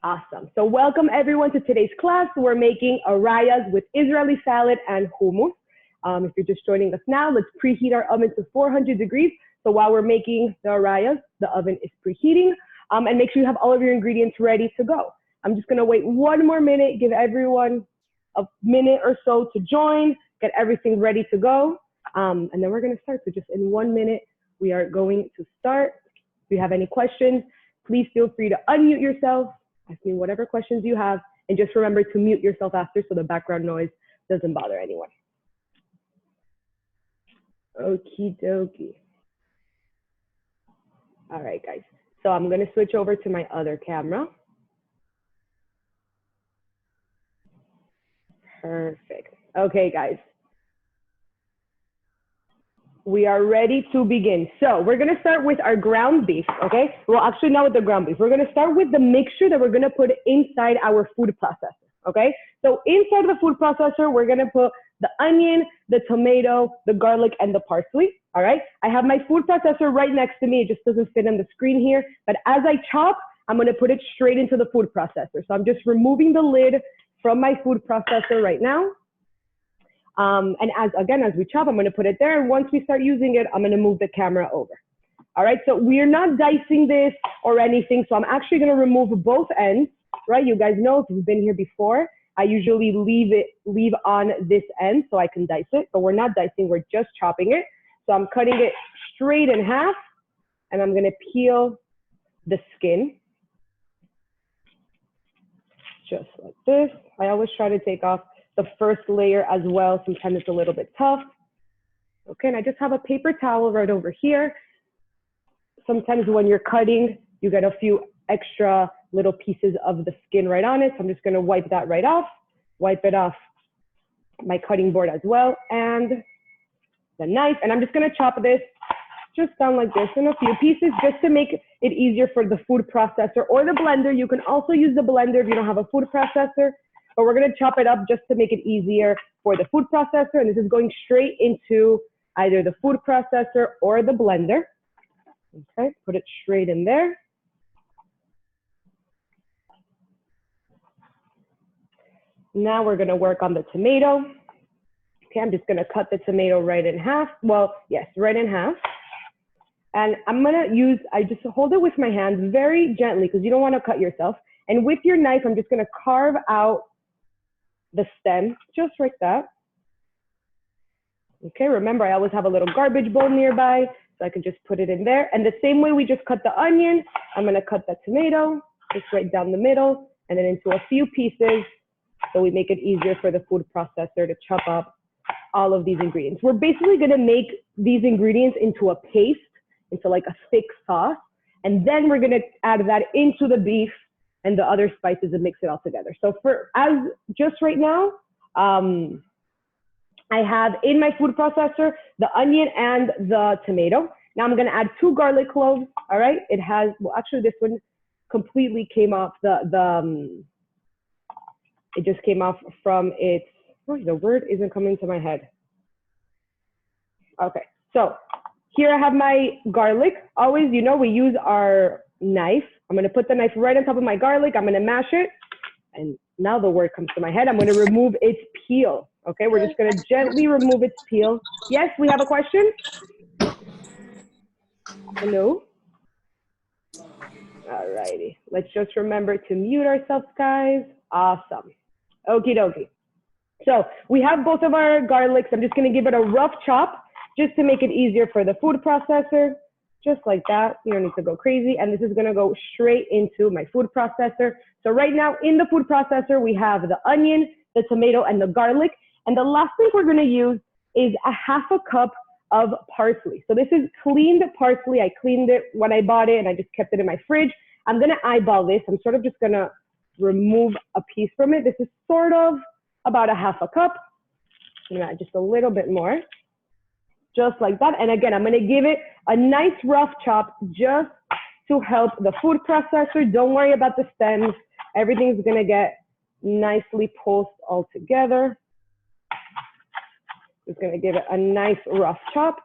Awesome. So welcome everyone to today's class. We're making Arayes with Israeli salad and hummus. If you're just joining us now, let's preheat our oven to 400 degrees. So while we're making the Arayes, the oven is preheating. And make sure you have all of your ingredients ready to go. I'm just gonna wait one more minute, give everyone a minute or so to join, get everything ready to go. And then we're gonna start. So just in 1 minute, we are going to start. If you have any questions, please feel free to unmute yourself. Ask me whatever questions you have, and just remember to mute yourself after so the background noise doesn't bother anyone. Okie dokie. All right, guys. So I'm gonna switch over to my other camera. Perfect. Okay, guys. We are ready to begin. So we're gonna start with our ground beef, okay? Well, actually not with the ground beef. We're gonna start with the mixture that we're gonna put inside our food processor, okay? So inside the food processor, we're gonna put the onion, the tomato, the garlic, and the parsley, all right? I have my food processor right next to me. It just doesn't fit on the screen here. But as I chop, I'm gonna put it straight into the food processor. So I'm just removing the lid from my food processor right now. And as we chop, I'm gonna put it there. And once we start using it, I'm gonna move the camera over. All right, so we're not dicing this or anything. So I'm actually gonna remove both ends, right? You guys know if you've been here before, I usually leave on this end so I can dice it, but we're not dicing, we're just chopping it. So I'm cutting it straight in half and I'm gonna peel the skin. Just like this. I always try to take off the first layer as well. Sometimes it's a little bit tough. Okay, and I just have a paper towel right over here. Sometimes when you're cutting, you get a few extra little pieces of the skin right on it. So I'm just gonna wipe that right off, wipe it off my cutting board as well, and the knife. And I'm just gonna chop this just down like this in a few pieces just to make it easier for the food processor or the blender. You can also use the blender if you don't have a food processor. But we're gonna chop it up just to make it easier for the food processor. And this is going straight into either the food processor or the blender. Okay, put it straight in there. Now we're gonna work on the tomato. Okay, I'm just gonna cut the tomato right in half. Well, yes, right in half. And I'm gonna I just hold it with my hands very gently because you don't wanna cut yourself. And with your knife, I'm just gonna carve out the stem, just like that. Okay, remember I always have a little garbage bowl nearby, so I can just put it in there. And the same way we just cut the onion, I'm gonna cut the tomato, just right down the middle, and then into a few pieces, so we make it easier for the food processor to chop up all of these ingredients. We're basically gonna make these ingredients into a paste, into like a thick sauce, and then we're gonna add that into the beef and the other spices and mix it all together. So just right now, I have in my food processor, the onion and the tomato. Now I'm gonna add 2 garlic cloves, all right? It has, well, actually this one completely came off it just came off from its, the word isn't coming to my head. Okay, so here I have my garlic. Always, you know, we use our knife. I'm gonna put the knife right on top of my garlic. I'm gonna mash it. And now the word comes to my head. I'm gonna remove its peel. Okay, we're just gonna gently remove its peel. Yes, we have a question? Hello? All righty, let's just remember to mute ourselves, guys. Awesome, okie dokie. So we have both of our garlics. I'm just gonna give it a rough chop just to make it easier for the food processor. Just like that, you don't need to go crazy. And this is gonna go straight into my food processor. So right now in the food processor, we have the onion, the tomato, and the garlic. And the last thing we're gonna use is a ½ cup of parsley. So this is cleaned parsley. I cleaned it when I bought it and I just kept it in my fridge. I'm gonna eyeball this. I'm sort of just gonna remove a piece from it. This is sort of about a ½ cup. I'm gonna add just a little bit more. Just like that. And again, I'm gonna give it a nice rough chop just to help the food processor. Don't worry about the stems. Everything's gonna get nicely pulsed all together. Just gonna give it a nice rough chop.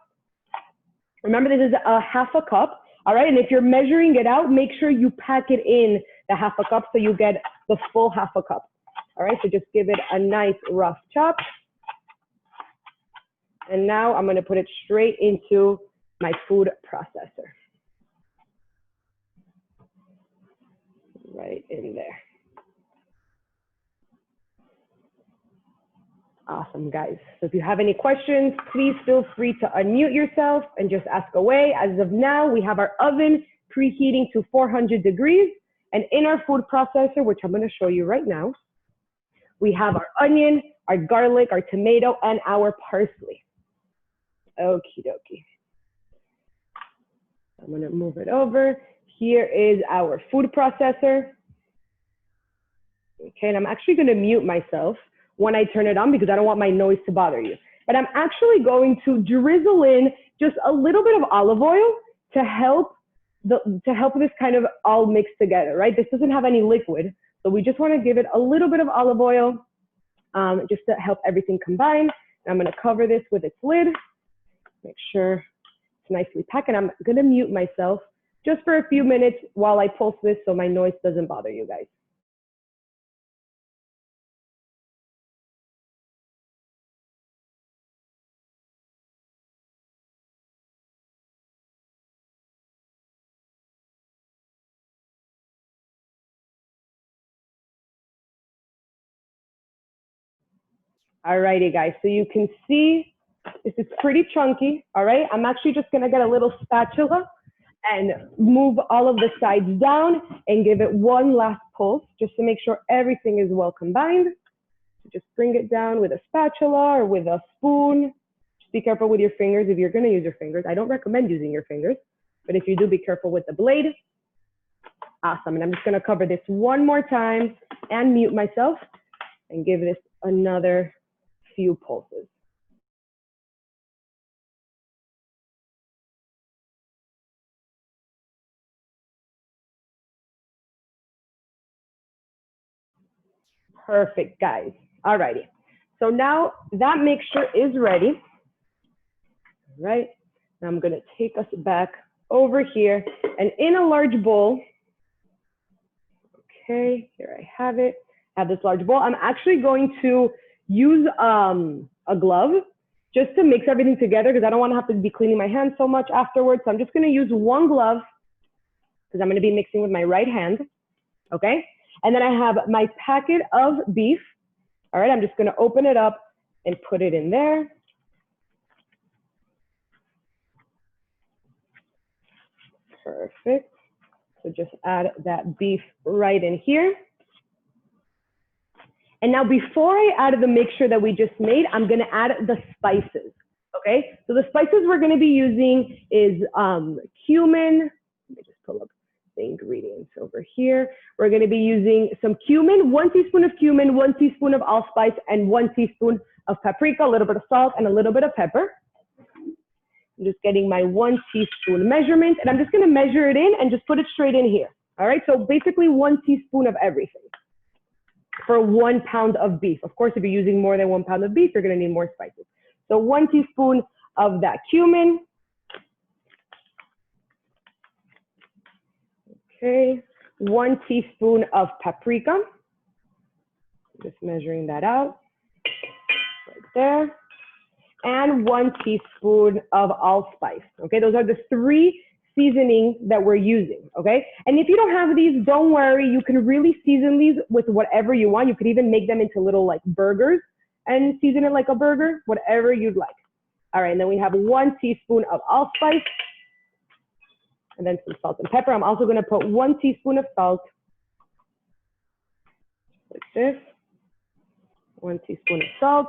Remember, this is a ½ cup, all right? And if you're measuring it out, make sure you pack it in the half a cup so you get the full half a cup. All right, so just give it a nice rough chop. And now I'm going to put it straight into my food processor. Right in there. Awesome, guys. So if you have any questions, please feel free to unmute yourself and just ask away. As of now, we have our oven preheating to 400 degrees. And in our food processor, which I'm going to show you right now, we have our onion, our garlic, our tomato, and our parsley. Okie dokie. I'm going to move it over. Here is our food processor. Okay, and I'm actually going to mute myself when I turn it on because I don't want my noise to bother you. But I'm actually going to drizzle in just a little bit of olive oil to help this kind of all mix together, right? This doesn't have any liquid, so we just want to give it a little bit of olive oil just to help everything combine. I'm going to cover this with its lid, make sure it's nicely packed, and I'm going to mute myself just for a few minutes while I pulse this so my noise doesn't bother you guys. Alrighty, guys, so you can see this is pretty chunky, all right? I'm actually just gonna get a little spatula and move all of the sides down and give it one last pulse just to make sure everything is well combined. Just bring it down with a spatula or with a spoon. Just be careful with your fingers if you're gonna use your fingers. I don't recommend using your fingers, but if you do, be careful with the blade. Awesome, and I'm just gonna cover this one more time and mute myself and give this another few pulses. Perfect, guys. Alrighty. So now that mixture is ready. All right. Now I'm gonna take us back over here and in a large bowl. Okay, here I have it. I have this large bowl. I'm actually going to use a glove just to mix everything together because I don't want to have to be cleaning my hands so much afterwards. So I'm just going to use one glove because I'm going to be mixing with my right hand. Okay. And then I have my packet of beef. All right. I'm just going to open it up and put it in there. Perfect. So just add that beef right in here. And now before I add the mixture that we just made, I'm gonna add the spices, okay? So the spices we're gonna be using is cumin. Let me just pull up the ingredients over here. We're gonna be using some cumin, 1 teaspoon of cumin, 1 teaspoon of allspice, and 1 teaspoon of paprika, a little bit of salt, and a little bit of pepper. I'm just getting my 1 teaspoon measurement, and I'm just gonna measure it in and just put it straight in here, all right? So basically 1 teaspoon of everything for 1 pound of beef. Of course, if you're using more than 1 pound of beef, you're gonna need more spices. So 1 teaspoon of that cumin. Okay, 1 teaspoon of paprika. Just measuring that out right there. And 1 teaspoon of allspice. Okay, those are the 3 seasoning that we're using, okay? And if you don't have these, don't worry, you can really season these with whatever you want. You could even make them into little like burgers and season it like a burger, whatever you'd like. All right, and then we have 1 teaspoon of allspice and then some salt and pepper. I'm also gonna put 1 teaspoon of salt, like this, 1 teaspoon of salt.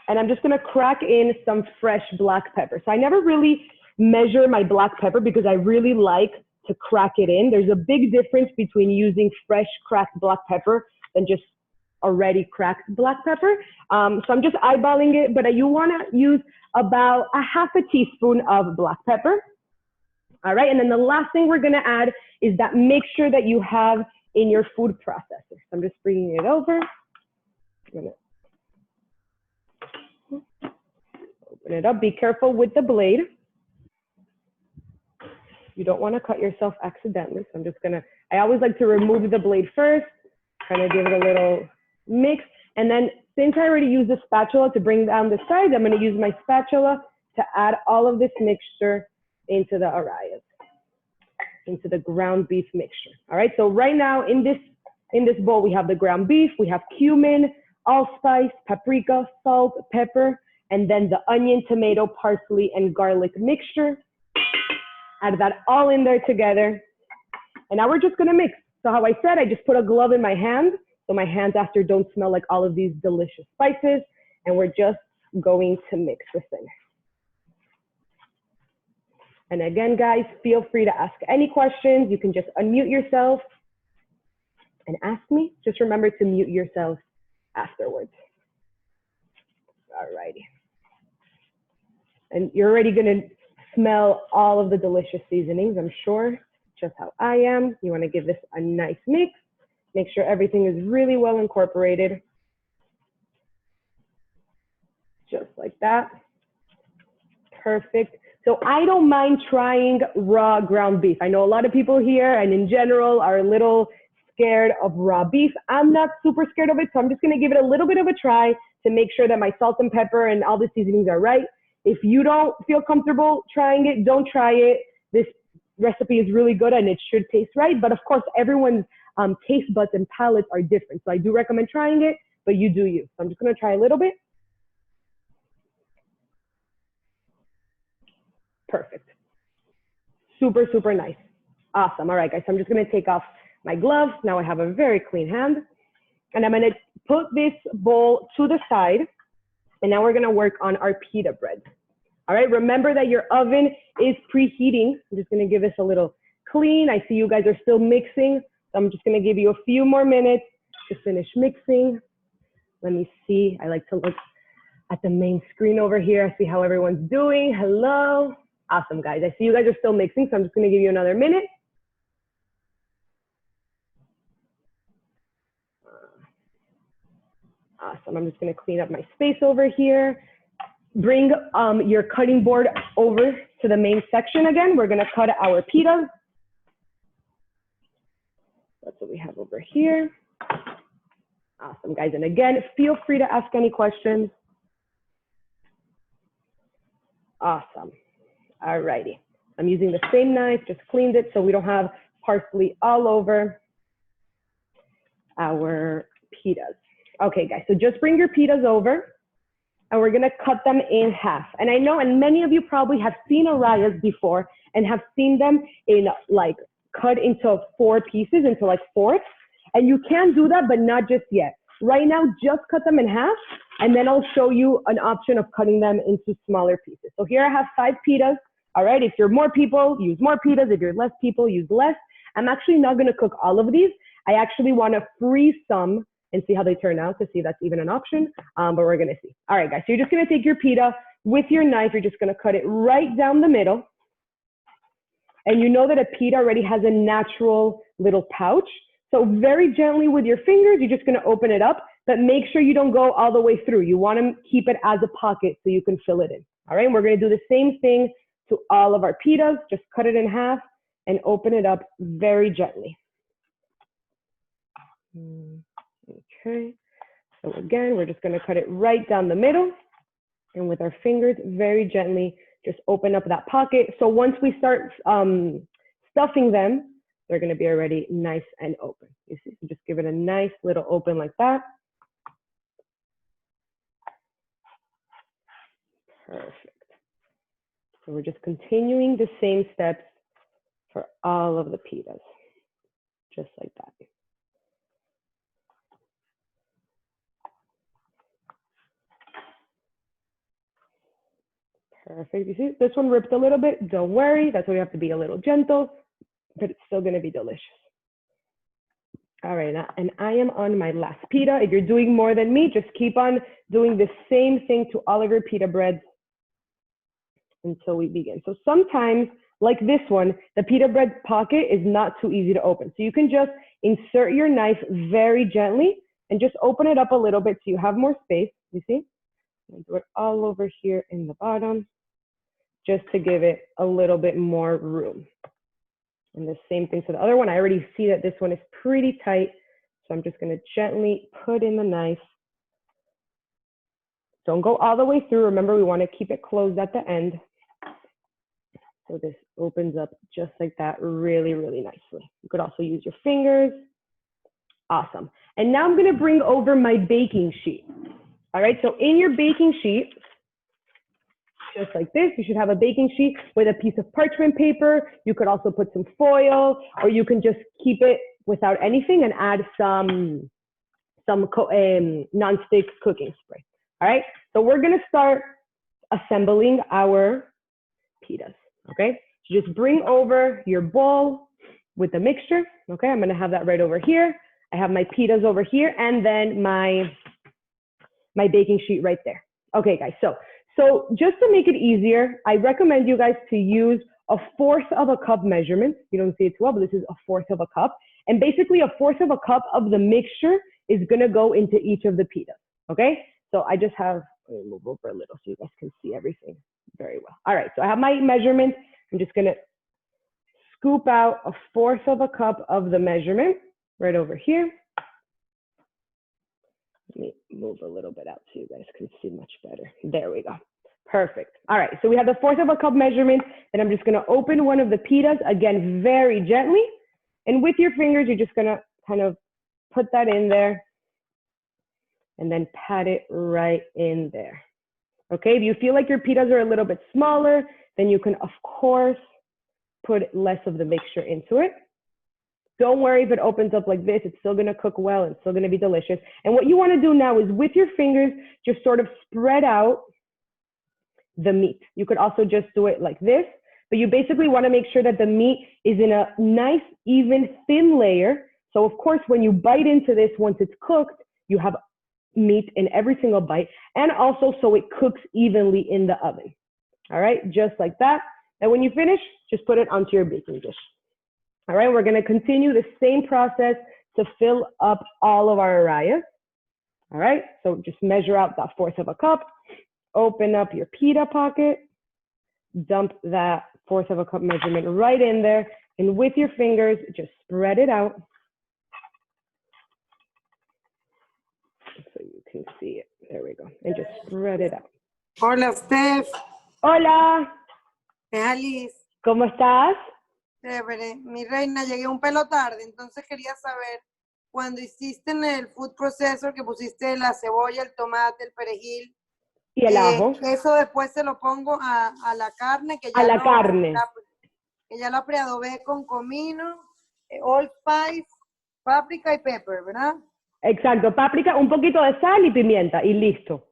And I'm just gonna crack in some fresh black pepper. So I never really measure my black pepper because I really like to crack it in. There's a big difference between using fresh cracked black pepper than just already cracked black pepper. So I'm just eyeballing it, but you wanna use about a half a teaspoon of black pepper. All right, and then the last thing we're gonna add is that mixture that you have in your food processor. So I'm just bringing it over. I'm gonna open it up. Be careful with the blade. You don't want to cut yourself accidentally. So I'm just going to I always like to remove the blade first, kind of give it a little mix. And then since I already used the spatula to bring down the sides, I'm going to use my spatula to add all of this mixture into the Arayes, into the ground beef mixture. All right, so right now in this bowl, we have the ground beef, we have cumin, allspice, paprika, salt, pepper, and then the onion, tomato, parsley, and garlic mixture. Add that all in there together. And now we're just gonna mix. So how I said, I just put a glove in my hand, so my hands after don't smell like all of these delicious spices, and we're just going to mix this in. And again, guys, feel free to ask any questions. You can just unmute yourself and ask me. Just remember to mute yourself afterwards. All righty. And you're already gonna smell all of the delicious seasonings, I'm sure, just how I am. You wanna give this a nice mix. Make sure everything is really well incorporated. Just like that. Perfect. So I don't mind trying raw ground beef. I know a lot of people here and in general are a little scared of raw beef. I'm not super scared of it, so I'm just gonna give it a little bit of a try to make sure that my salt and pepper and all the seasonings are right. If you don't feel comfortable trying it, don't try it. This recipe is really good and it should taste right. But of course, everyone's taste buds and palates are different. So I do recommend trying it, but you do you. So I'm just gonna try a little bit. Perfect. Super, super nice. Awesome. All right, guys, so I'm just gonna take off my gloves. Now I have a very clean hand. And I'm gonna put this bowl to the side. And now we're gonna work on our pita bread. All right, remember that your oven is preheating. I'm just gonna give this a little clean. I see you guys are still mixing. So I'm just gonna give you a few more minutes to finish mixing. Let me see, I like to look at the main screen over here. See how everyone's doing. Hello. Awesome, guys. I see you guys are still mixing, so I'm just gonna give you another minute. Awesome, I'm just gonna clean up my space over here. Bring your cutting board over to the main section again. We're gonna cut our pitas. That's what we have over here. Awesome, guys. And again, feel free to ask any questions. Awesome. All righty. I'm using the same knife, just cleaned it so we don't have parsley all over our pitas. Okay, guys, so just bring your pitas over and we're gonna cut them in half. And I know, and many of you probably have seen Arayes before and have seen them in like cut into 4 pieces, into like fourths. And you can do that, but not just yet. Right now, just cut them in half, and then I'll show you an option of cutting them into smaller pieces. So here I have 5 pitas. All right, if you're more people, use more pitas. If you're less people, use less. I'm actually not gonna cook all of these. I actually wanna freeze some and see how they turn out to see if that's even an option, but we're gonna see. All right, guys, so you're just gonna take your pita with your knife, you're just gonna cut it right down the middle. And you know that a pita already has a natural little pouch. So very gently with your fingers, you're just gonna open it up, but make sure you don't go all the way through. You wanna keep it as a pocket so you can fill it in. All right, we're gonna do the same thing to all of our pitas. Just cut it in half and open it up very gently. Okay, so again, we're just gonna cut it right down the middle, and with our fingers, very gently, just open up that pocket. So once we start stuffing them, they're gonna be already nice and open. You see, so just give it a nice little open like that. Perfect. So we're just continuing the same steps for all of the pitas, just like that. Perfect. You see, this one ripped a little bit. Don't worry. That's why we have to be a little gentle, but it's still going to be delicious. All right, and I am on my last pita. If you're doing more than me, just keep on doing the same thing to all of your pita breads until we begin. So sometimes, like this one, the pita bread pocket is not too easy to open. So you can just insert your knife very gently and just open it up a little bit so you have more space. You see? And do it all over here in the bottom, just to give it a little bit more room. And the same thing to the other one. I already see that this one is pretty tight. So I'm just going to gently put in the knife. Don't go all the way through. Remember, we want to keep it closed at the end. So this opens up just like that, really, really nicely. You could also use your fingers. Awesome. And now I'm going to bring over my baking sheet. All right, so in your baking sheet, just like this, you should have a baking sheet with a piece of parchment paper. You could also put some foil, or you can just keep it without anything and add some non-stick cooking spray. All right, so we're going to start assembling our pitas. Okay, so just bring over your bowl with the mixture. Okay, I'm going to have that right over here. I have my pitas over here, and then my baking sheet right there. Okay, guys, so just to make it easier, I recommend you guys to use 1/4 of a cup measurement. You don't see it too well, but this is 1/4 of a cup. And basically 1/4 of a cup of the mixture is going to go into each of the pitas. Okay, so I just have, let me move over a little so you guys can see everything very well. All right, so I have my measurement. I'm just going to scoop out 1/4 of a cup of the measurement right over here. Let me move a little bit out so you guys can see much better. There we go. Perfect. All right, so we have the 1/4 of a cup measurement, and I'm just going to open one of the pitas, again, very gently. And with your fingers, you're just going to kind of put that in there and then pat it right in there. Okay, if you feel like your pitas are a little bit smaller, then you can, of course, put less of the mixture into it. Don't worry if it opens up like this, it's still gonna cook well and it's still gonna be delicious. And what you wanna do now is with your fingers, just sort of spread out the meat. You could also just do it like this, but you basically wanna make sure that the meat is in a nice, even, thin layer. So of course, when you bite into this, once it's cooked, you have meat in every single bite, and also so it cooks evenly in the oven. All right, just like that. And when you finish, just put it onto your baking dish. All right, we're gonna continue the same process to fill up all of our Arayes. All right, so just measure out that 1/4 of a cup, open up your pita pocket, dump that 1/4 of a cup measurement right in there, and with your fingers, just spread it out so you can see it. There we go, and just spread it out. Hola, Steph. Hola, Es Alice. ¿cómo estás? Chévere. Mi reina, llegué un pelo tarde, entonces quería saber, cuando hiciste en el food processor, que pusiste la cebolla, el tomate, el perejil, Y el ajo. eso después se lo pongo a la carne, que ya, A la carne. Que ya la preadobé con comino, allspice, paprika y pepper, ¿verdad? Exacto, páprica, un poquito de sal y pimienta y listo.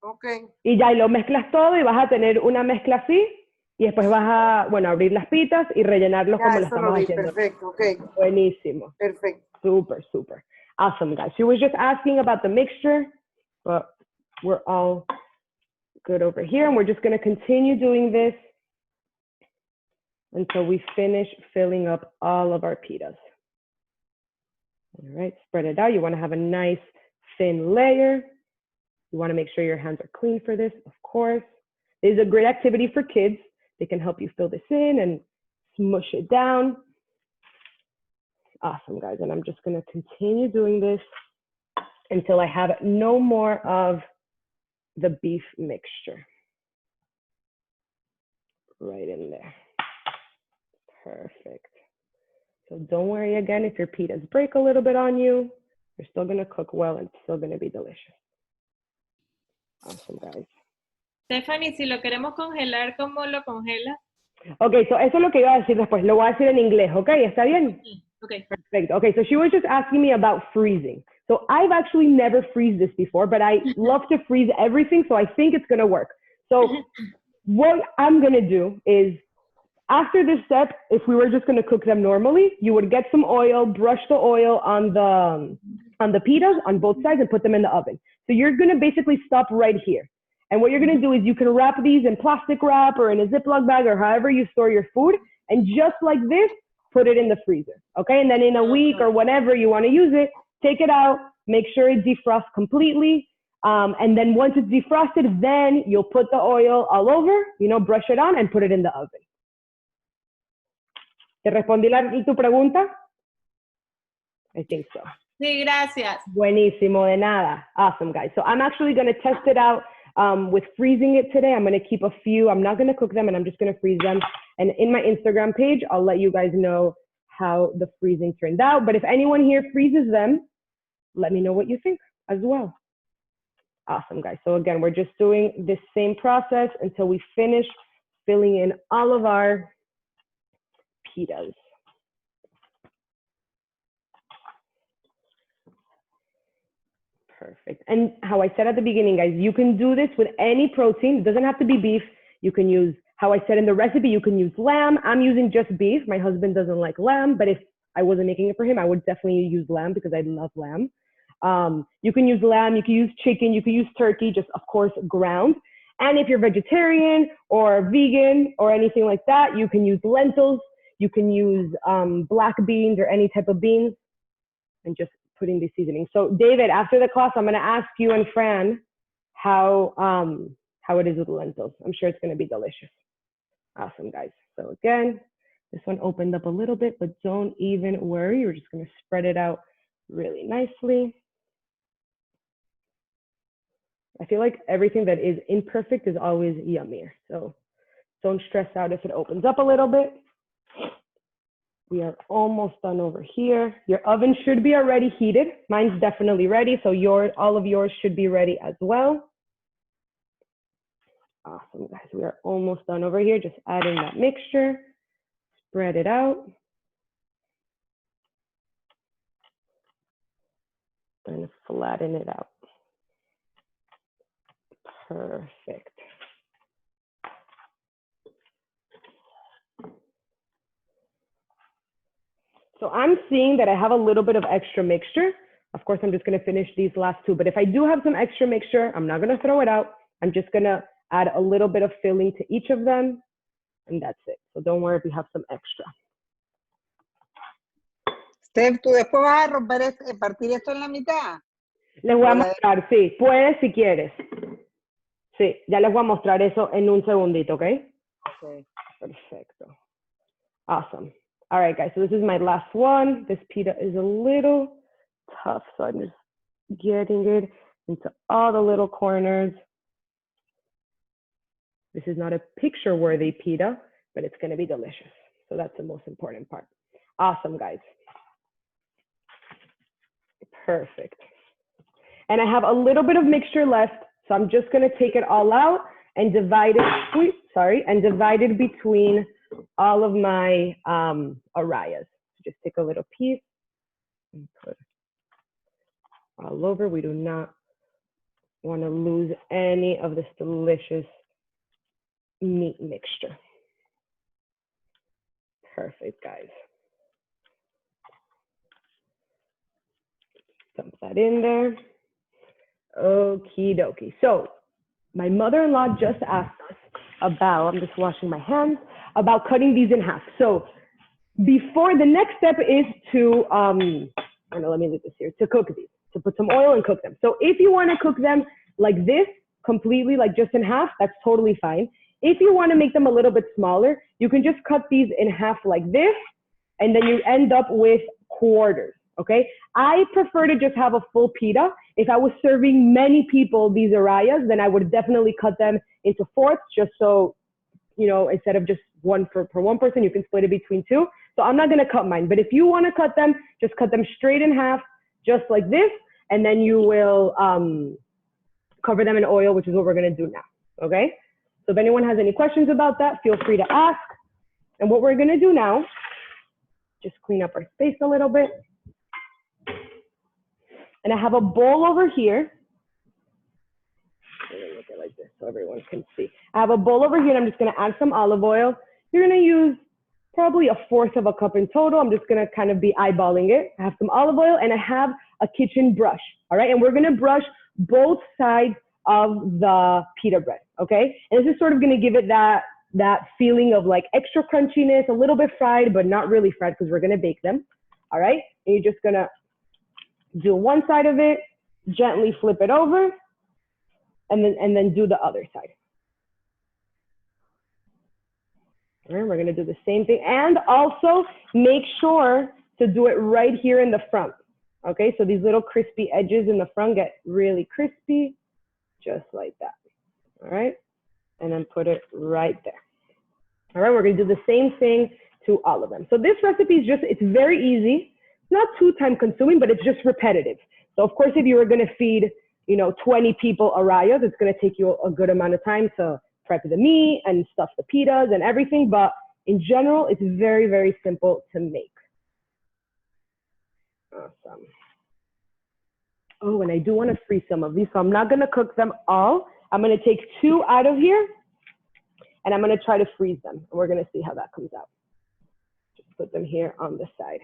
Ok. Y ya, y lo mezclas todo y vas a tener una mezcla así y después vas a, bueno, abrir las pitas y rellenarlos Ya, como lo eso estamos lo vi, haciendo. perfecto, ok. Buenísimo. Perfecto. Super, super. Awesome, guys. She was just asking about the mixture, but we're all good over here. And we're just going to continue doing this until we finish filling up all of our pitas. All right, spread it out. You want to have a nice thin layer. You want to make sure your hands are clean for this, of course. This is a great activity for kids. They can help you fill this in and smush it down. Awesome, guys. And I'm just going to continue doing this until I have no more of the beef mixture. Right in there. Perfect. So don't worry again if your pitas break a little bit on you. They're still going to cook well and still going to be delicious. Awesome, guys. Stephanie, si lo queremos congelar, ¿cómo lo congela? Okay, so eso es lo que iba a decir después. Lo voy a decir en inglés, okay? ¿Está bien? Okay. Perfect. Okay, so she was just asking me about freezing. So I've actually never freezed this before, but I love to freeze everything, so I think it's going to work. So what I'm going to do is, after this step, if we were just going to cook them normally, you would get some oil, brush the oil on the pitas on both sides and put them in the oven. So you're going to basically stop right here. And what you're going to do is you can wrap these in plastic wrap or in a Ziploc bag or however you store your food. And just like this, put it in the freezer. Okay. And then in a week or whenever you want to use it, take it out, make sure it defrosts completely. And then once it's defrosted, then you'll put the oil all over, you know, brush it on and put it in the oven. ¿Te respondí tu pregunta? I think so. Sí, gracias. Buenísimo, de nada. Awesome, guys. So I'm actually going to test it out with freezing it today. I'm going to keep a few. I'm not going to cook them, and I'm just going to freeze them. And in my Instagram page, I'll let you guys know how the freezing turned out. But if anyone here freezes them, let me know what you think as well. Awesome, guys. So again, we're just doing this same process until we finish filling in all of our pitas. Perfect. And how I said at the beginning, guys, you can do this with any protein. It doesn't have to be beef. You can use, how I said in the recipe, you can use lamb. I'm using just beef. My husband doesn't like lamb, but if I wasn't making it for him, I would definitely use lamb because I love lamb. You can use lamb, you can use chicken, you can use turkey, just of course ground. And if you're vegetarian or vegan or anything like that, you can use lentils, you can use black beans or any type of beans, and just putting the seasoning. So David, after the class, I'm going to ask you and Fran how it is with lentils. I'm sure it's going to be delicious. Awesome, guys. So again, this one opened up a little bit, but don't even worry. We're just going to spread it out really nicely. I feel like everything that is imperfect is always yummier. So don't stress out if it opens up a little bit. We are almost done over here. Your oven should be already heated. Mine's definitely ready, so all of yours should be ready as well. Awesome, guys. We are almost done over here. Just adding that mixture. Spread it out. And flatten it out. Perfect. So I'm seeing that I have a little bit of extra mixture. Of course, I'm just going to finish these last two. But if I do have some extra mixture, I'm not going to throw it out. I'm just going to add a little bit of filling to each of them. And that's it. So don't worry if you have some extra. Steph, ¿tú después vas a romper, partir esto en la mitad? Les voy a mostrar, sí. Puedes si quieres. Sí, ya les voy a mostrar eso en un segundito, ¿ok? Okay. Perfecto. Awesome. All right, guys, so this is my last one. This pita is a little tough, so I'm just getting it into all the little corners. This is not a picture-worthy pita, but it's going to be delicious. So that's the most important part. Awesome, guys. Perfect. And I have a little bit of mixture left, so I'm just going to take it all out and divide it between all of my Arayes. Just take a little piece and put all over. We do not want to lose any of this delicious meat mixture. Perfect, guys. Dump that in there. Okie dokie. So my mother-in-law just asked us about, I'm just washing my hands, about cutting these in half. So before, the next step is to, I don't know, let me leave this here, to cook these, to put some oil and cook them. So if you want to cook them like this, completely, like just in half, that's totally fine. If you want to make them a little bit smaller, you can just cut these in half like this, and then you end up with quarters, okay? I prefer to just have a full pita. If I was serving many people these Arayes, then I would definitely cut them into fourths, just so, you know, instead of just one for one person, you can split it between two. So I'm not going to cut mine, but if you want to cut them, just cut them straight in half, just like this, and then you will cover them in oil, which is what we're going to do now, okay? So if anyone has any questions about that, feel free to ask. And what we're going to do now, just clean up our space a little bit. And I have a bowl over here. Let me look at it like this so everyone can see. I have a bowl over here, and I'm just going to add some olive oil. You're going to use probably 1/4 of a cup in total. I'm just going to kind of be eyeballing it. I have some olive oil, and I have a kitchen brush. All right, and we're going to brush both sides of the pita bread, okay? And this is sort of going to give it that feeling of like extra crunchiness, a little bit fried, but not really fried because we're going to bake them. All right, and you're just going to do one side of it, gently flip it over, and then do the other side. All right, we're gonna do the same thing. And also make sure to do it right here in the front. Okay, so these little crispy edges in the front get really crispy, just like that. All right, and then put it right there. All right, we're gonna do the same thing to all of them. So this recipe is just, it's very easy. It's not too time consuming, but it's just repetitive. So of course, if you were gonna feed, 20 people Arayes, it's gonna take you a good amount of time to prep the meat and stuff the pitas and everything. But in general, it's very, very simple to make. Awesome. Oh, and I do wanna freeze some of these, so I'm not gonna cook them all. I'm gonna take 2 out of here and I'm gonna try to freeze them. And we're gonna see how that comes out. Just put them here on the side.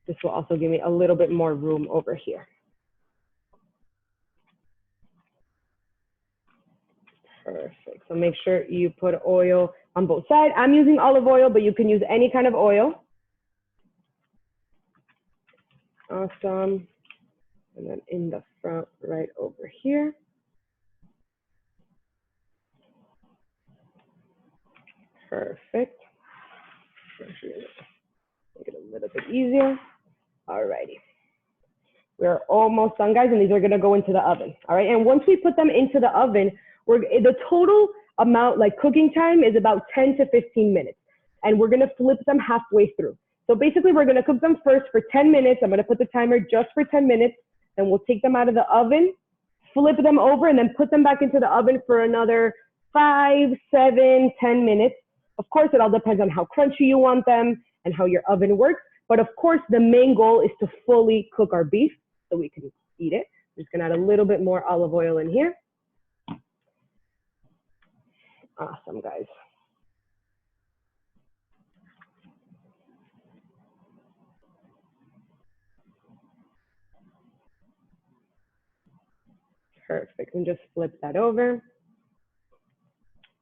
This will also give me a little bit more room over here. Perfect. So make sure you put oil on both sides. I'm using olive oil, but you can use any kind of oil. Awesome. And then in the front, right over here. Perfect. Make it a little bit easier. Alrighty. We're almost done, guys, and these are gonna go into the oven. All right, and once we put them into the oven, the total amount, like cooking time, is about 10 to 15 minutes. And we're gonna flip them halfway through. So basically, we're gonna cook them first for 10 minutes. I'm gonna put the timer just for 10 minutes, and we'll take them out of the oven, flip them over, and then put them back into the oven for another 5, 7, 10 minutes. Of course, it all depends on how crunchy you want them and how your oven works. But of course, the main goal is to fully cook our beef so we can eat it. I'm just gonna add a little bit more olive oil in here. Awesome, guys. Perfect, and just flip that over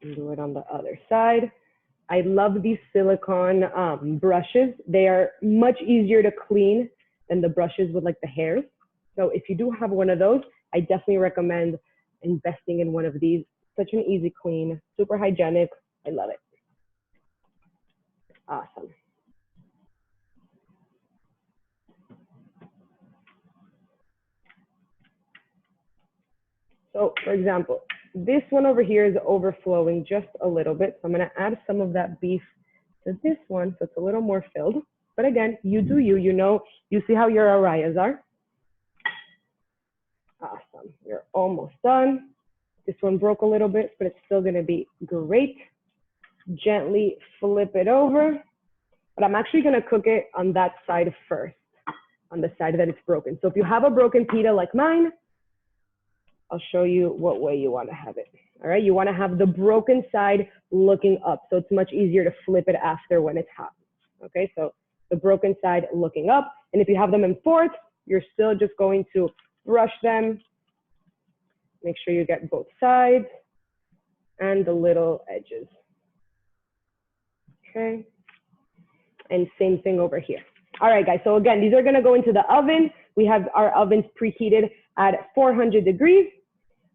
and do it on the other side. I love these silicone brushes. They are much easier to clean than the brushes with like the hairs. So if you do have one of those, I definitely recommend investing in one of these. Such an easy clean, super hygienic. I love it. Awesome. So for example, this one over here is overflowing just a little bit. So I'm gonna add some of that beef to this one so it's a little more filled. But again, you do you, you see how your Arayes are. Awesome, you're almost done. This one broke a little bit, but it's still gonna be great. Gently flip it over. But I'm actually gonna cook it on that side first, on the side that it's broken. So if you have a broken pita like mine, I'll show you what way you wanna have it. All right, you wanna have the broken side looking up, so it's much easier to flip it after when it's hot. Okay, so the broken side looking up. And if you have them in fourths, you're still just going to brush them. Make sure you get both sides and the little edges. Okay, and same thing over here. All right, guys, so again, these are gonna go into the oven. We have our ovens preheated at 400 degrees.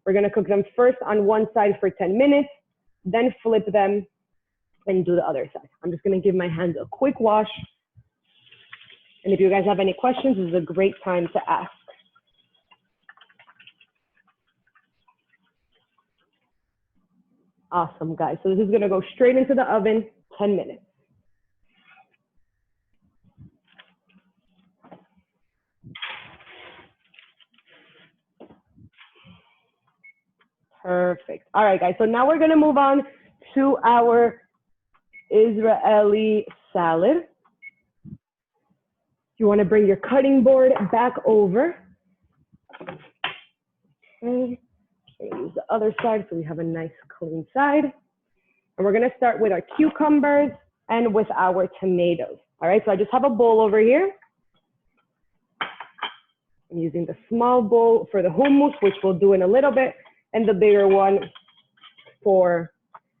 We're gonna cook them first on one side for 10 minutes, then flip them and do the other side. I'm just gonna give my hands a quick wash. And if you guys have any questions, this is a great time to ask. Awesome, guys. So this is gonna go straight into the oven, 10 minutes. Perfect. All right, guys. So now we're gonna move on to our Israeli salad. You wanna bring your cutting board back over. Okay. I'm gonna use the other side so we have a nice clean side. And we're gonna start with our cucumbers and with our tomatoes. All right, so I just have a bowl over here. I'm using the small bowl for the hummus, which we'll do in a little bit, and the bigger one for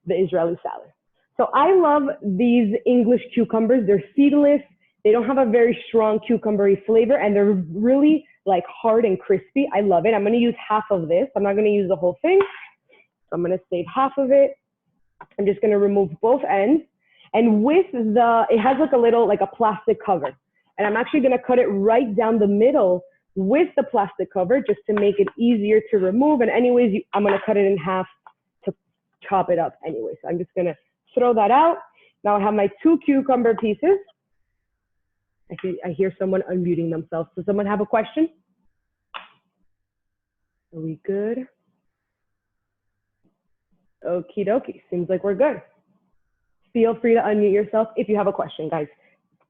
the Israeli salad. So I love these English cucumbers. They're seedless. They don't have a very strong cucumbery flavor, and they're really like hard and crispy. I love it. I'm gonna use half of this. I'm not gonna use the whole thing. So I'm gonna save half of it. I'm just gonna remove both ends. And with it has like a little, like a plastic cover. And I'm actually gonna cut it right down the middle with the plastic cover just to make it easier to remove. And anyways, I'm gonna cut it in half to chop it up anyway. So I'm just gonna throw that out. Now I have my 2 cucumber pieces. I hear someone unmuting themselves. Does someone have a question? Are we good? Okie dokie, seems like we're good. Feel free to unmute yourself if you have a question, guys.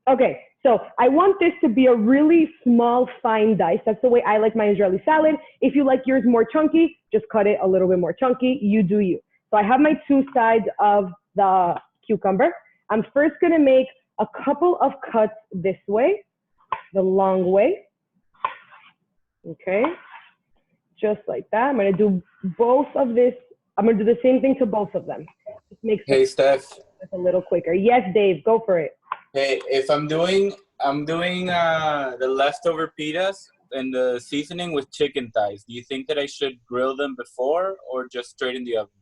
Okay, so I want this to be a really small, fine dice. That's the way I like my Israeli salad. If you like yours more chunky, just cut it a little bit more chunky. You do you. So I have my 2 sides of the cucumber. I'm first gonna make a couple of cuts this way, the long way. Okay, just like that. I'm gonna do both of this. I'm gonna do the same thing to both of them. Just makes Hey, Steph. a little quicker. Yes, Dave, go for it. Hey, if I'm doing the leftover pitas and the seasoning with chicken thighs, do you think that I should grill them before or just straight in the oven?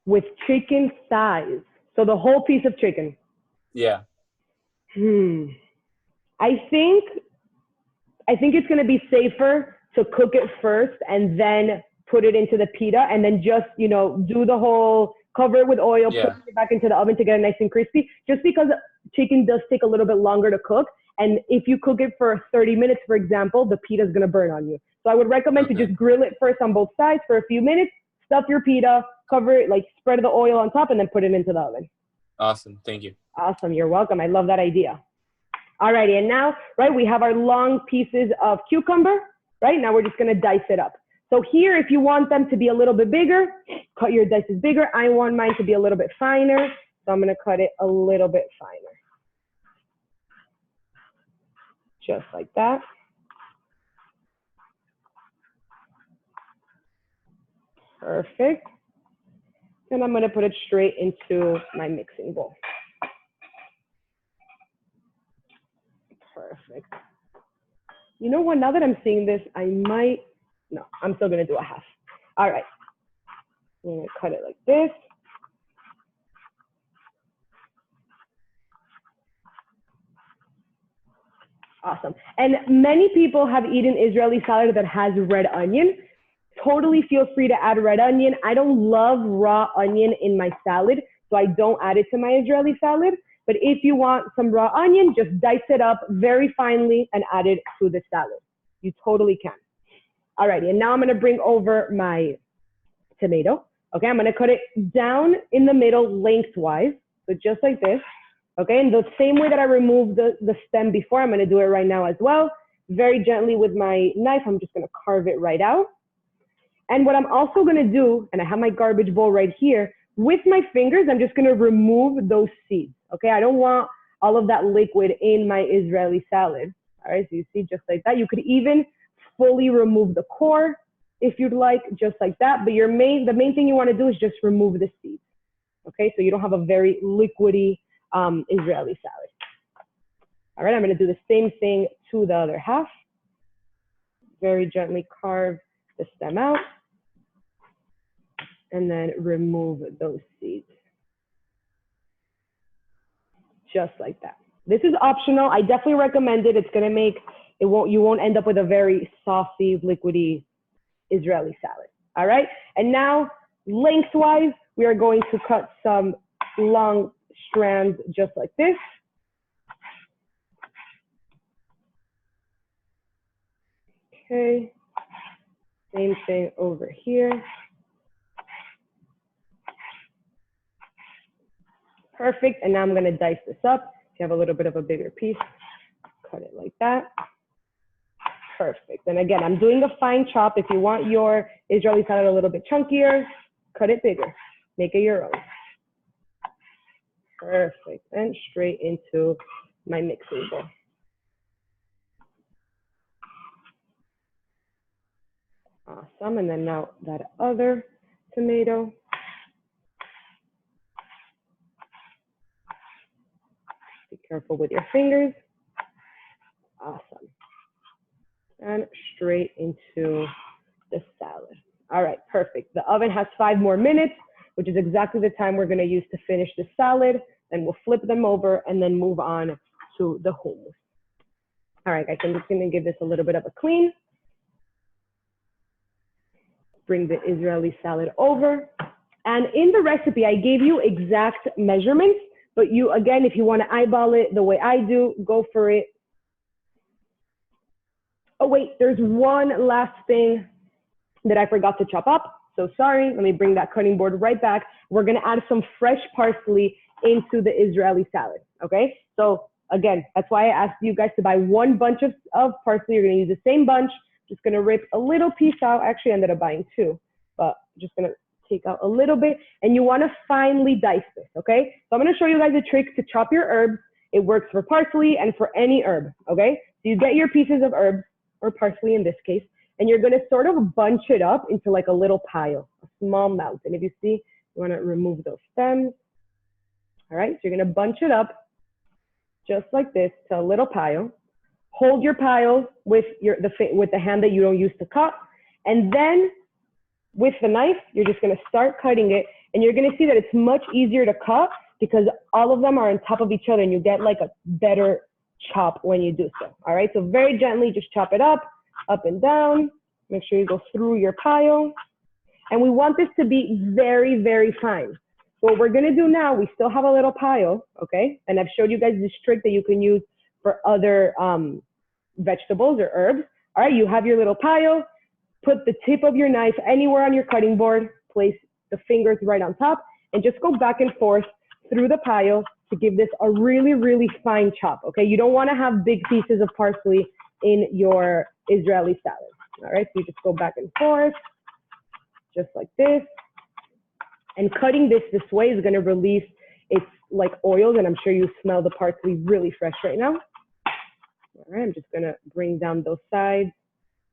With chicken thighs, so the whole piece of chicken. Yeah. I think it's gonna be safer to cook it first and then put it into the pita and then just, you know, do the whole, cover it with oil, Yeah. put it back into the oven to get it nice and crispy, just because chicken does take a little bit longer to cook. And if you cook it for 30 minutes, for example, the pita is going to burn on you. So I would recommend to just grill it first on both sides for a few minutes, stuff your pita, cover it, like spread the oil on top and then put it into the oven. Awesome. Thank you. Awesome. You're welcome. I love that idea. Alrighty. And now, right, we have our long pieces of cucumber, right? Now we're just going to dice it up. So here, if you want them to be a little bit bigger, cut your dices bigger. I want mine to be a little bit finer, so I'm gonna cut it a little bit finer. Just like that. Perfect. And I'm gonna put it straight into my mixing bowl. Perfect. You know what, now that I'm seeing this, no, I'm still gonna do a half. All right, I'm gonna cut it like this. Awesome. And many people have eaten Israeli salad that has red onion. Totally feel free to add red onion. I don't love raw onion in my salad, so I don't add it to my Israeli salad. But if you want some raw onion, just dice it up very finely and add it to the salad. You totally can. Alrighty, and now I'm gonna bring over my tomato. Okay, I'm gonna cut it down in the middle lengthwise, so just like this. Okay, and the same way that I removed the stem before, I'm gonna do it right now as well. Very gently with my knife, I'm just gonna carve it right out. And what I'm also gonna do, and I have my garbage bowl right here, with my fingers, I'm just gonna remove those seeds. Okay, I don't want all of that liquid in my Israeli salad. All right, so you see, just like that. You could even fully remove the core if you'd like, just like that. But the main thing you want to do is just remove the seeds. Okay, so you don't have a very liquidy Israeli salad. All right, I'm going to do the same thing to the other half. Very gently carve the stem out and then remove those seeds. Just like that. This is optional. I definitely recommend it. It's going to make you won't end up with a very saucy, liquidy Israeli salad. All right. And now lengthwise, we are going to cut some long strands just like this. Okay. Same thing over here. Perfect. And now I'm going to dice this up. If you have a little bit of a bigger piece, cut it like that. Perfect. And again, I'm doing a fine chop. If you want your Israeli salad a little bit chunkier, cut it bigger. Make it your own. Perfect. And straight into my mixing bowl. Awesome. And then now that other tomato. Be careful with your fingers. Awesome. And straight into the salad. All right, perfect. The oven has 5 more minutes. which is exactly the time we're gonna use to finish the salad. Then we'll flip them over and then move on to the hummus. All right, guys, I'm just gonna give this a little bit of a clean. Bring the Israeli salad over. And in the recipe, I gave you exact measurements, but you, again, if you wanna eyeball it the way I do, go for it. Oh wait, there's one last thing that I forgot to chop up. So sorry, let me bring that cutting board right back. We're gonna add some fresh parsley into the Israeli salad, okay? So again, that's why I asked you guys to buy one bunch of parsley. You're gonna use the same bunch. Just gonna rip a little piece out. Actually, I ended up buying two, but just gonna take out a little bit. And you wanna finely dice this, okay? So I'm gonna show you guys a trick to chop your herbs. It works for parsley and for any herb, okay? So you get your pieces of herbs, or parsley in this case, and you're gonna sort of bunch it up into like a little pile, a small amount. And if you see, you wanna remove those stems. All right, so you're gonna bunch it up just like this to a little pile. Hold your pile with the hand that you don't use to cut. And then with the knife, you're just gonna start cutting it. And you're gonna see that it's much easier to cut because all of them are on top of each other and you get like a better chop when you do so. All right, so very gently, just chop it up and down. Make sure you go through your pile. And we want this to be very, very fine. So what we're gonna do now, we still have a little pile, okay? And I've showed you guys this trick that you can use for other vegetables or herbs. All right, you have your little pile, put the tip of your knife anywhere on your cutting board, place the fingers right on top, and just go back and forth through the pile to give this a really, really fine chop, okay? You don't wanna have big pieces of parsley in your Israeli salad, all right? So you just go back and forth, just like this. And cutting this way is gonna release its like oils, and I'm sure you smell the parsley really fresh right now. All right, I'm just gonna bring down those sides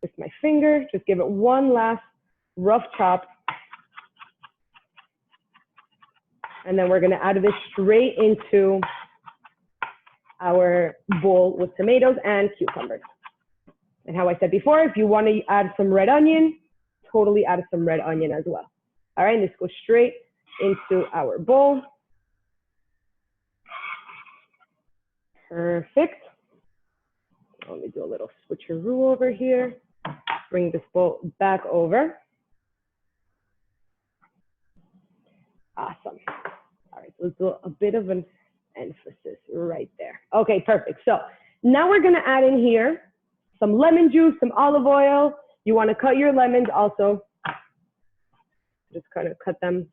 with my finger, just give it one last rough chop. And then we're gonna add this straight into our bowl with tomatoes and cucumbers. And how I said before, if you wanna add some red onion, totally add some red onion as well. All right, and this goes straight into our bowl. Perfect. Let me do a little switcheroo over here. Bring this bowl back over. Awesome. All right, so let's do a bit of an emphasis right there. Okay, perfect. So now we're gonna add in here some lemon juice, some olive oil. You wanna cut your lemons also. Just kind of cut them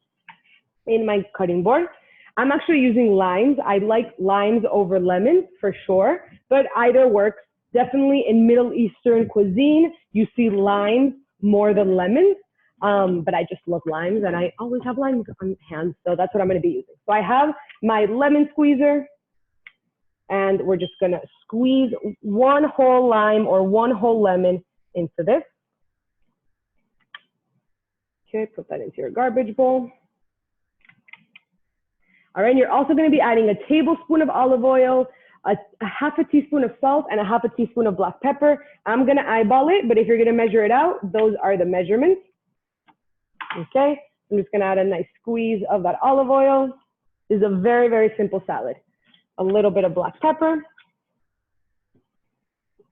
in my cutting board. I'm actually using limes. I like limes over lemons for sure, but either works. Definitely in Middle Eastern cuisine, you see limes more than lemons, but I just love limes and I always have limes on hand, so that's what I'm gonna be using. So I have my lemon squeezer and we're just gonna squeeze one whole lime or one whole lemon into this. Okay, put that into your garbage bowl. All right, and you're also gonna be adding a tablespoon of olive oil, a half a teaspoon of salt, and a half a teaspoon of black pepper. I'm gonna eyeball it, but if you're gonna measure it out, those are the measurements. Okay, I'm just gonna add a nice squeeze of that olive oil. This is a very, very simple salad. A little bit of black pepper,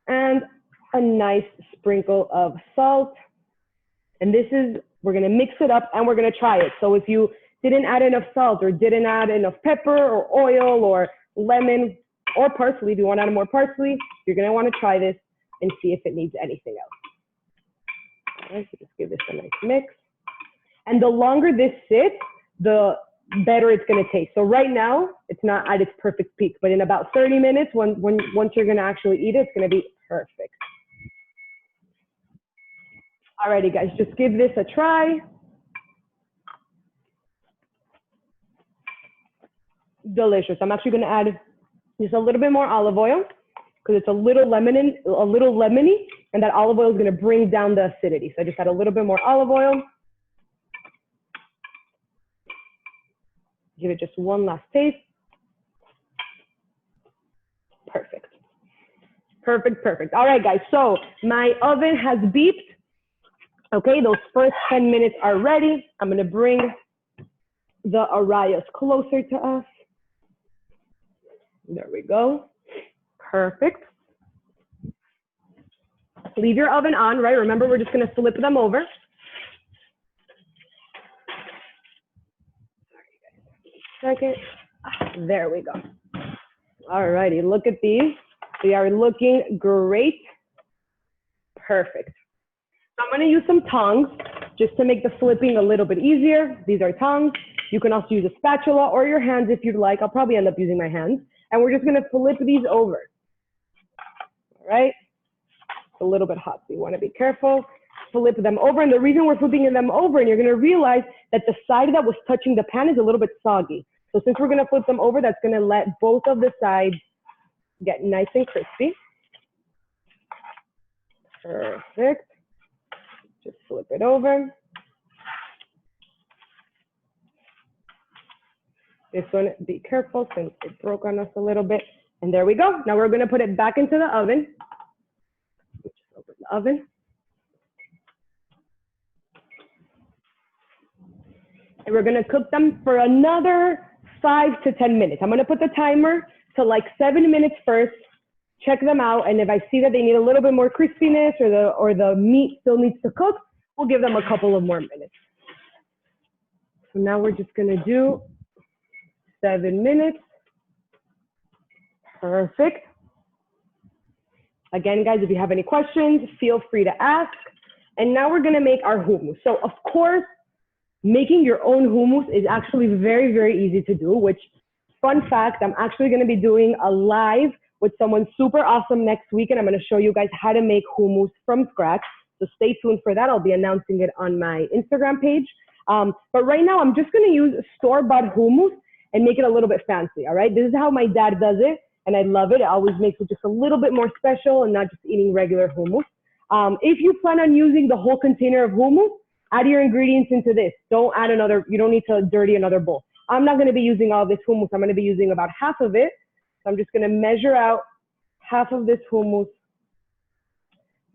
and a nice sprinkle of salt. And this is, we're gonna mix it up and we're gonna try it. So if you didn't add enough salt or didn't add enough pepper or oil or lemon or parsley, if you want to add more parsley, you're gonna want to try this and see if it needs anything else. All right, so just give this a nice mix. And the longer this sits, the better it's gonna taste. So right now, it's not at its perfect peak, but in about 30 minutes, once you're gonna actually eat it, it's gonna be perfect. Alrighty guys, just give this a try. Delicious. I'm actually gonna add just a little bit more olive oil because it's a little lemony, and that olive oil is gonna bring down the acidity. So I just add a little bit more olive oil. Give it just one last taste. Perfect. Perfect, perfect. All right, guys, so my oven has beeped. Okay, those first 10 minutes are ready. I'm gonna bring the Arayes closer to us. There we go. Perfect. Leave your oven on, right? Remember, we're just gonna flip them over. Second. There we go. All righty, look at these. They are looking great. Perfect. So I'm gonna use some tongs just to make the flipping a little bit easier. These are tongs. You can also use a spatula or your hands if you'd like. I'll probably end up using my hands. And we're just gonna flip these over. All right? It's a little bit hot, so you wanna be careful. Flip them over, and the reason we're flipping them over, and you're gonna realize that the side that was touching the pan is a little bit soggy. So since we're gonna flip them over, that's gonna let both of the sides get nice and crispy. Perfect. Just flip it over. This one, be careful since it broke on us a little bit. And there we go. Now we're gonna put it back into the oven. Just open the oven. And we're gonna cook them for another 5 to 10 minutes. I'm gonna put the timer to like 7 minutes first, check them out, and if I see that they need a little bit more crispiness or the meat still needs to cook, we'll give them a couple of more minutes. So now we're just gonna do 7 minutes. Perfect. Again, guys, if you have any questions, feel free to ask. And now we're gonna make our hummus. So of course, making your own hummus is actually very, very easy to do, which, fun fact, I'm actually gonna be doing a live with someone super awesome next week, and I'm gonna show you guys how to make hummus from scratch. So stay tuned for that. I'll be announcing it on my Instagram page. But right now, I'm just gonna use store-bought hummus and make it a little bit fancy, all right? This is how my dad does it, and I love it. It always makes it just a little bit more special and not just eating regular hummus. If you plan on using the whole container of hummus, add your ingredients into this. Don't add another, you don't need to dirty another bowl. I'm not gonna be using all this hummus. I'm gonna be using about half of it. So I'm just gonna measure out half of this hummus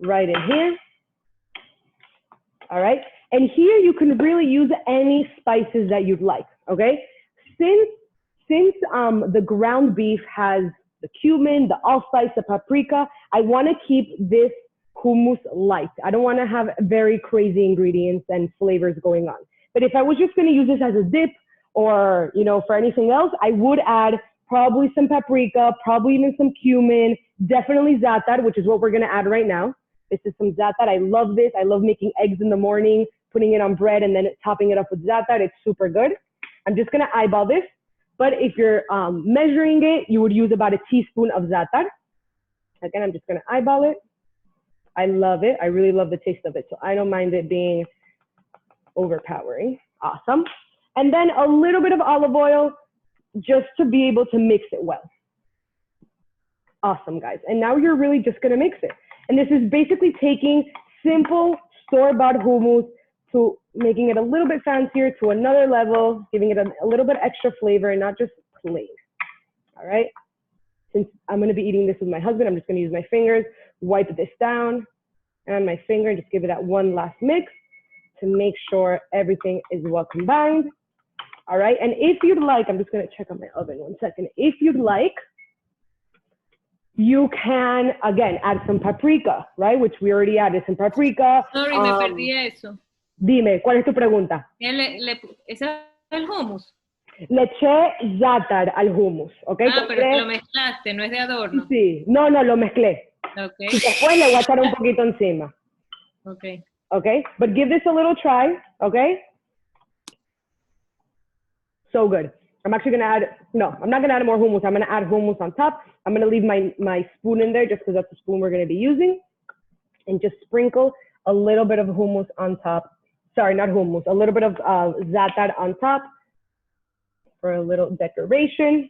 right in here. All right, and here you can really use any spices that you'd like, okay? Since the ground beef has the cumin, the allspice, the paprika, I wanna keep this hummus light. I don't wanna have very crazy ingredients and flavors going on. But if I was just gonna use this as a dip or, you know, for anything else, I would add probably some paprika, probably even some cumin, definitely zaatar, which is what we're gonna add right now. This is some zaatar. I love this. I love making eggs in the morning, putting it on bread and then topping it up with zaatar. It's super good. I'm just gonna eyeball this. But if you're measuring it, you would use about a teaspoon of zaatar. Again, I'm just gonna eyeball it. I love it. I really love the taste of it. So I don't mind it being overpowering. Awesome. And then a little bit of olive oil just to be able to mix it well. Awesome, guys. And now you're really just gonna mix it. And this is basically taking simple store-bought hummus to making it a little bit fancier to another level, giving it a little bit extra flavor and not just plain. All right. Since I'm gonna be eating this with my husband, I'm just gonna use my fingers, wipe this down and my finger and just give it that one last mix to make sure everything is well combined. All right, and if you'd like, I'm just gonna check on my oven 1 second. If you'd like, you can, again, add some paprika, right? Which we already added some paprika. Sorry, me perdí eso. Dime, ¿cuál es tu pregunta? ¿Ese es el hummus? Le eché zaatar al hummus, ¿ok? Ah, pero que lo mezclaste, no es de adorno. Sí, no, lo mezclé. Okay. Y después le voy a echar un poquito encima. Okay. Okay, but give this a little try, okay? So good. I'm actually gonna add, no, I'm not gonna add more hummus. I'm gonna add hummus on top. I'm gonna leave my spoon in there just because that's the spoon we're gonna be using. And just sprinkle a little bit of hummus on top. Sorry, not hummus, a little bit of zaatar on top for a little decoration.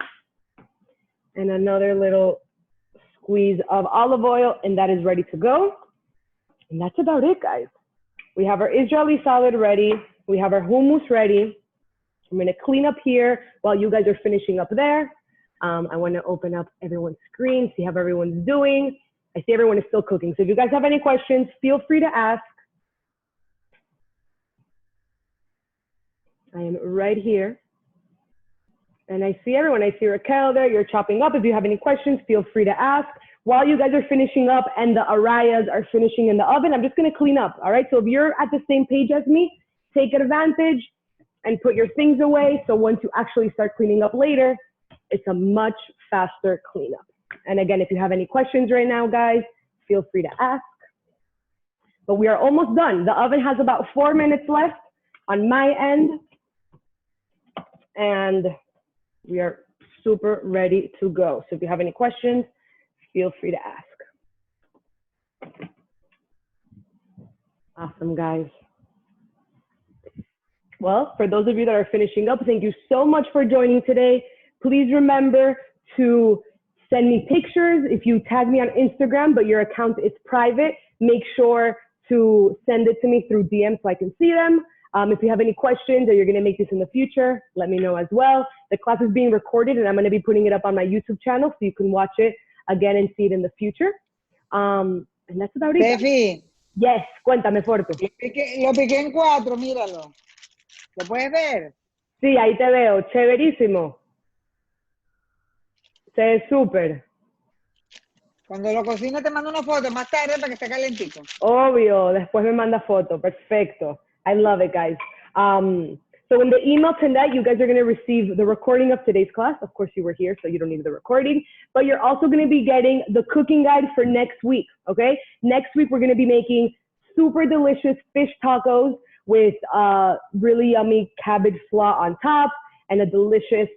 And another little squeeze of olive oil, and that is ready to go. And that's about it, guys. We have our Israeli salad ready. We have our hummus ready. I'm gonna clean up here while you guys are finishing up there. I wanna open up everyone's screen, see how everyone's doing. I see everyone is still cooking. So if you guys have any questions, feel free to ask. I am right here. And I see everyone. I see Raquel there. You're chopping up. If you have any questions, feel free to ask. While you guys are finishing up and the Arayes are finishing in the oven, I'm just going to clean up. All right. So if you're at the same page as me, take advantage and put your things away. So once you actually start cleaning up later, it's a much faster cleanup. And again, if you have any questions right now, guys, feel free to ask. But we are almost done. The oven has about 4 minutes left on my end. And we are super ready to go. So if you have any questions, feel free to ask. Awesome, guys. Well, for those of you that are finishing up, thank you so much for joining today. Please remember to send me pictures. If you tag me on Instagram, but your account is private, make sure to send it to me through DM so I can see them. If you have any questions or you're going to make this in the future, let me know as well. The class is being recorded and I'm going to be putting it up on my YouTube channel so you can watch it again and see it in the future. And that's about it. Tefi, Yes, cuéntame, Fortu. lo piqué en 4, míralo. ¿Lo puedes ver? Sí, ahí te veo. Chéverísimo. Se ve súper. Cuando lo cocine te mando una foto más tarde para que esté calentico. Obvio. Después me manda foto. Perfecto. I love it, guys. So in the email tonight, you guys are going to receive the recording of today's class. Of course, you were here, so you don't need the recording. But you're also going to be getting the cooking guide for next week, okay? Next week, we're going to be making super delicious fish tacos with really yummy cabbage slaw on top and a delicious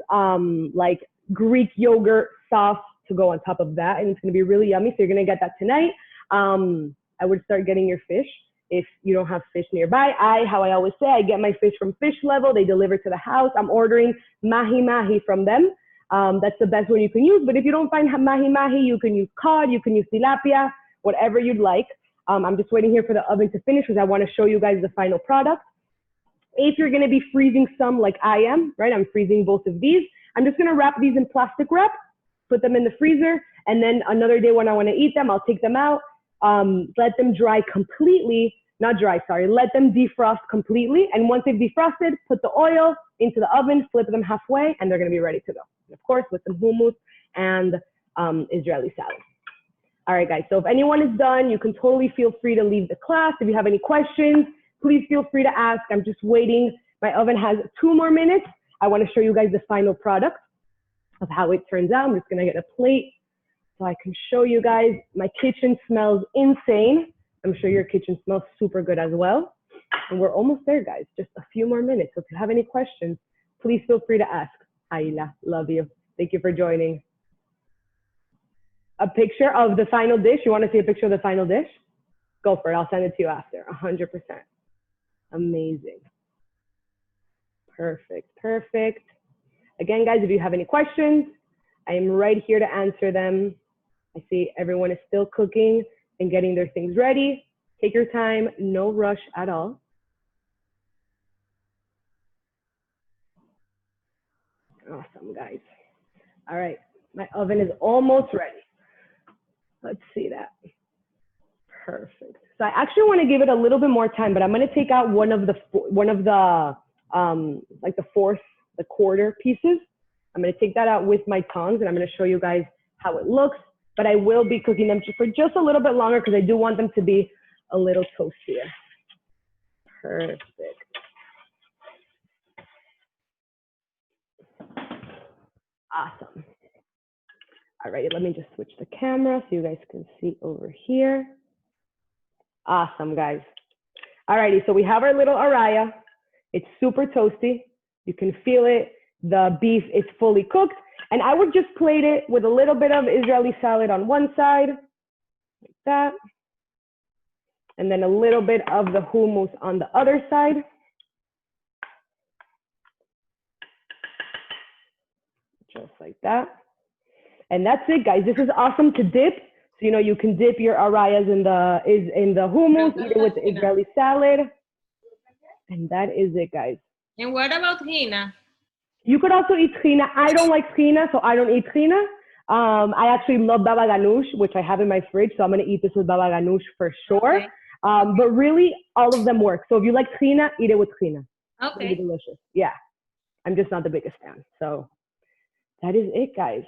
like Greek yogurt sauce to go on top of that. And it's going to be really yummy. So you're going to get that tonight. I would start getting your fish if you don't have fish nearby. How I always say, I get my fish from Fish Level. They deliver to the house. I'm ordering mahi-mahi from them. That's the best one you can use. But if you don't find mahi-mahi, you can use cod, you can use tilapia, whatever you'd like. I'm just waiting here for the oven to finish because I want to show you guys the final product. If you're going to be freezing some like I am, right? I'm freezing both of these. I'm just going to wrap these in plastic wrap, put them in the freezer, and then another day when I want to eat them, I'll take them out, let them dry completely, not dry, sorry, let them defrost completely. And once they've defrosted, put the oil into the oven, flip them halfway, and they're going to be ready to go. And of course, with some hummus and Israeli salad. All right, guys, so if anyone is done, you can totally feel free to leave the class. If you have any questions, please feel free to ask. I'm just waiting. My oven has 2 more minutes. I want to show you guys the final product of how it turns out. I'm just going to get a plate so I can show you guys. My kitchen smells insane. I'm sure your kitchen smells super good as well. And we're almost there, guys. Just a few more minutes. So if you have any questions, please feel free to ask. Aila, love you. Thank you for joining. A picture of the final dish. You want to see a picture of the final dish? Go for it. I'll send it to you after. 100%. Amazing. Perfect. Perfect. Again, guys, if you have any questions, I am right here to answer them. I see everyone is still cooking and getting their things ready. Take your time. No rush at all. Awesome, guys. All right. My oven is almost ready. Let's see that. Perfect. So I actually want to give it a little bit more time, but I'm going to take out one of the like the quarter pieces. I'm going to take that out with my tongs and I'm going to show you guys how it looks, but I will be cooking them for just a little bit longer because I do want them to be a little toastier. Perfect. Awesome. All right, let me just switch the camera so you guys can see over here. Awesome, guys. All righty, so we have our little araya. It's super toasty. You can feel it. The beef is fully cooked. And I would just plate it with a little bit of Israeli salad on one side, like that. And then a little bit of the hummus on the other side. Just like that. And that's it, guys. This is awesome to dip. So, you know, you can dip your arayes in the hummus, eat it with the Israeli salad. And that is it, guys. And what about hina? You could also eat hina. I don't like hina, so I don't eat hina. I actually love baba ganoush, which I have in my fridge. So I'm going to eat this with baba ganoush for sure. Okay. But really, all of them work. So if you like hina, eat it with hina. Okay. It's delicious. Yeah. I'm just not the biggest fan. So That is it, guys.